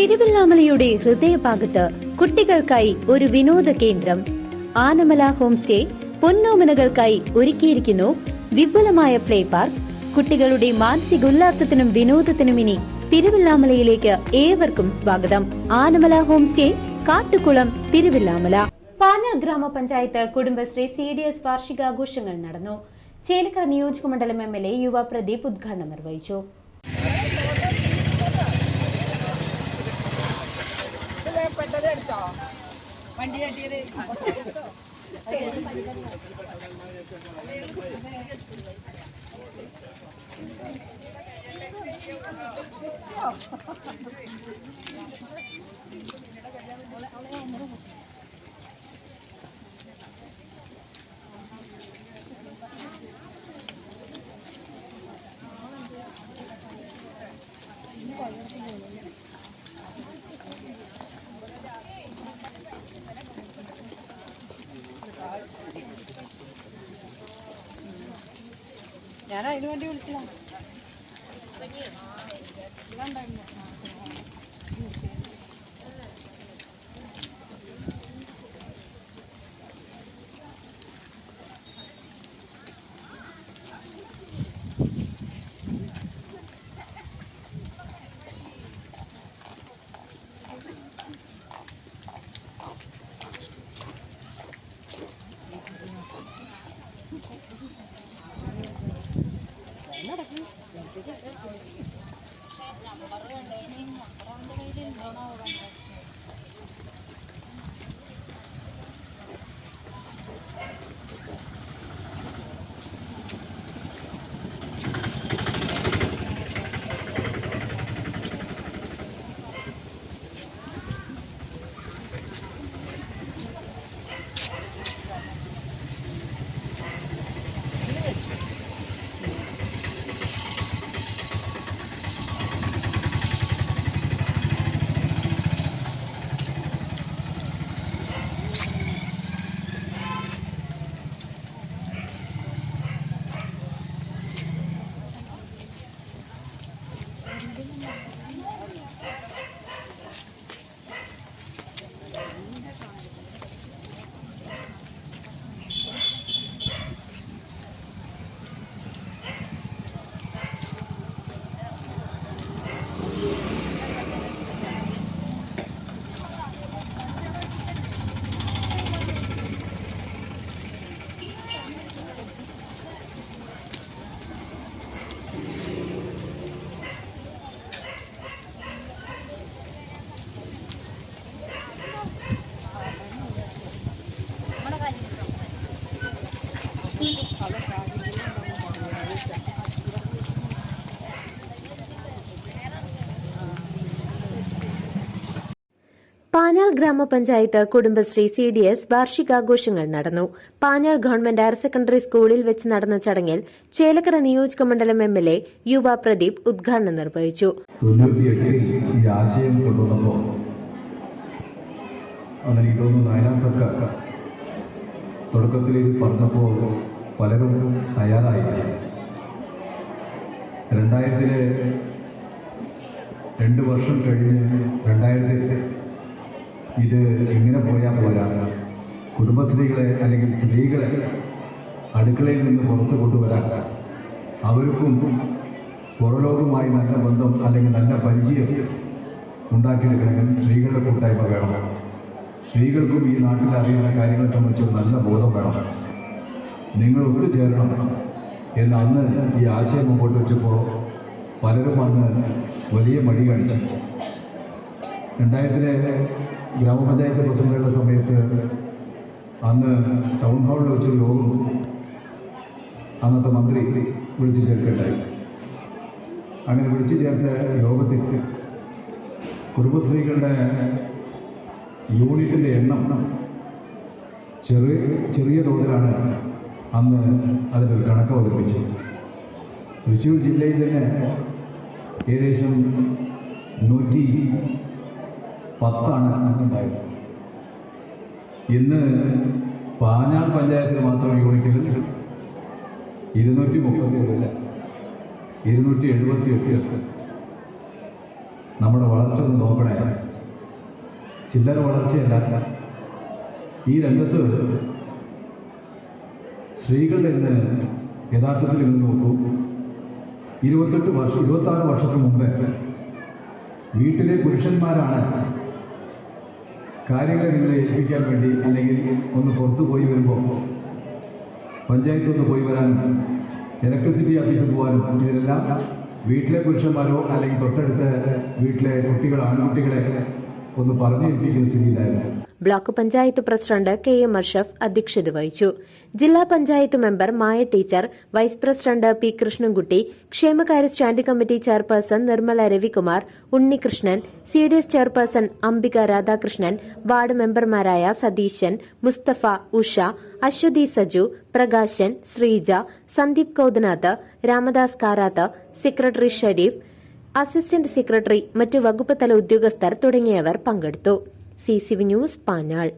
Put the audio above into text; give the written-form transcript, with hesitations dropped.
തിരുവല്ലാമലയുടെ ഹൃദയഭാഗത്ത് കുട്ടികൾക്കായി ഒരു വിനോദ കേന്ദ്രം ആനമല ഹോം സ്റ്റേ പൊന്നോമനകൾക്കായി ഒരുക്കിയിരിക്കുന്നു വിപുലമായ പ്ലേ പാർക്ക്. കുട്ടികളുടെ മാനസികോല്ലാസത്തിനും വിനോദത്തിനും ഇനി തിരുവല്ലാമലയിലേക്ക് ഏവർക്കും സ്വാഗതം. Anamala home stay, Kattukulam, Thiruvallamala. പാഞ്ഞാൽ ഗ്രാമപഞ്ചായത്ത് കുടുംബശ്രീ CDS വാർഷികാഘോഷങ്ങൾ നടന്നു. ചേലക്കര നിയോജകമണ്ഡലം MLA യുവ പ്രദീപ് ഉദ്ഘാടനം നിർവഹിച്ചു. ഞാൻ അതിനു വേണ്ടി വിളിച്ചതാണ്. പാഞ്ഞാൽ ഗ്രാമപഞ്ചായത്ത് കുടുംബശ്രീ CDS വാർഷികാഘോഷങ്ങൾ നടന്നു. പാഞ്ഞാൽ ഗവൺമെന്റ് ഹയർ സെക്കൻഡറി സ്കൂളിൽ വെച്ച് നടന്ന ചടങ്ങിൽ ചേലക്കര നിയോജകമണ്ഡലം MLA യുവ പ്രദീപ് ഉദ്ഘാടനം നിർവഹിച്ചു. തുടക്കത്തിൽ പറഞ്ഞപ്പോൾ പലരും തയ്യാറായി. 2 വർഷം കഴിഞ്ഞ് 2000 ഇത് എങ്ങനെ പോയാൽ പോരാ, കുടുംബശ്രീകളെ അല്ലെങ്കിൽ സ്ത്രീകളെ അടുക്കളയിൽ നിന്ന് പുറത്തു കൊണ്ടുവരാൻ അവർക്കും പുറലോകവുമായി നല്ല ബന്ധം അല്ലെങ്കിൽ നല്ല പരിചയം ഉണ്ടാക്കിയെടുക്കണമെങ്കിൽ സ്ത്രീകളുടെ കൂട്ടായ്മ വേണം. സ്ത്രീകൾക്കും ഈ നാട്ടിൽ അറിയുന്ന കാര്യങ്ങളെ സംബന്ധിച്ച് നല്ല ബോധം വേണം. നിങ്ങൾ ഒത്തുചേരണം എന്ന് അന്ന് ഈ ആശയം മുമ്പോട്ട് വെച്ചപ്പോൾ പലരും അന്ന് വലിയ മടി കാണിച്ചു. 2000 ഗ്രാമപഞ്ചായത്ത് പ്രസിഡന്റുകളുടെ സമയത്ത് അന്ന് ടൗൺ ഹാളിൽ വെച്ചൊരു യോഗം അന്നത്തെ മന്ത്രി വിളിച്ചു ചേർക്കേണ്ടായി. അങ്ങനെ വിളിച്ചു ചേർത്ത യോഗത്തിൽ കുടുംബശ്രീകളുടെ യൂണിറ്റിൻ്റെ എണ്ണം ചെറിയ തോതിലാണ് അന്ന് അതിനൊരു കണക്ക് അവതരിപ്പിച്ചത്. തൃശ്ശൂർ ജില്ലയിൽ തന്നെ ഏകദേശം 110 അന്നുണ്ടായത്. ഇന്ന് പാഞ്ഞാൾ പഞ്ചായത്തിൽ മാത്രം യൂണിറ്റുകൾ 237 278. നമ്മുടെ വളർച്ച നോക്കണേ. ചില്ലറ വളർച്ചയല്ല. ഈ രംഗത്ത് സ്ത്രീകളുടെ ഇന്ന് യഥാർത്ഥത്തിൽ ഇന്ന് നോക്കൂ, 26 വർഷത്തിന് മുമ്പ് വീട്ടിലെ പുരുഷന്മാരാണ് കാര്യങ്ങൾ നിങ്ങളെ ഏൽപ്പിക്കാൻ വേണ്ടി അല്ലെങ്കിൽ ഒന്ന് പുറത്തു പോയി വരുമ്പോൾ പഞ്ചായത്ത് ഒന്ന് പോയി വരാനും ഇലക്ട്രിസിറ്റി ഓഫീസിൽ പോകാനും ഇതിലെല്ലാം വീട്ടിലെ പുരുഷന്മാരോ അല്ലെങ്കിൽ തൊട്ടടുത്ത വീട്ടിലെ ആൺകുട്ടികളെ ഒന്ന് പറഞ്ഞു ഏൽപ്പിക്കുന്ന സ്ഥിതിയിലായിരുന്നു. Block panchayat president KM Ashraf അധ്യക്ഷത വഹിച്ചു. ജില്ലാ panchayat member Maya teacher, vice president P Krishnankutty, ക്ഷേമകാര്യ standing committee chairperson Nirmala Ravikumar, Unnikrishnan, CDS chairperson Ambika Radhakrishnan, ward മെമ്പർമാരായ Satheesan, Musthafa, Usha, Aswathy Saju, Prakashan, Sreeja, Sandeep Kaudanath, Ramadas Karath, secretary Shareef, assistant secretary, മറ്റു വകുപ്പ് തല ഉദ്യോഗസ്ഥർ തുടങ്ങിയവർ പങ്കെടുത്തു. CCV news, Panjal.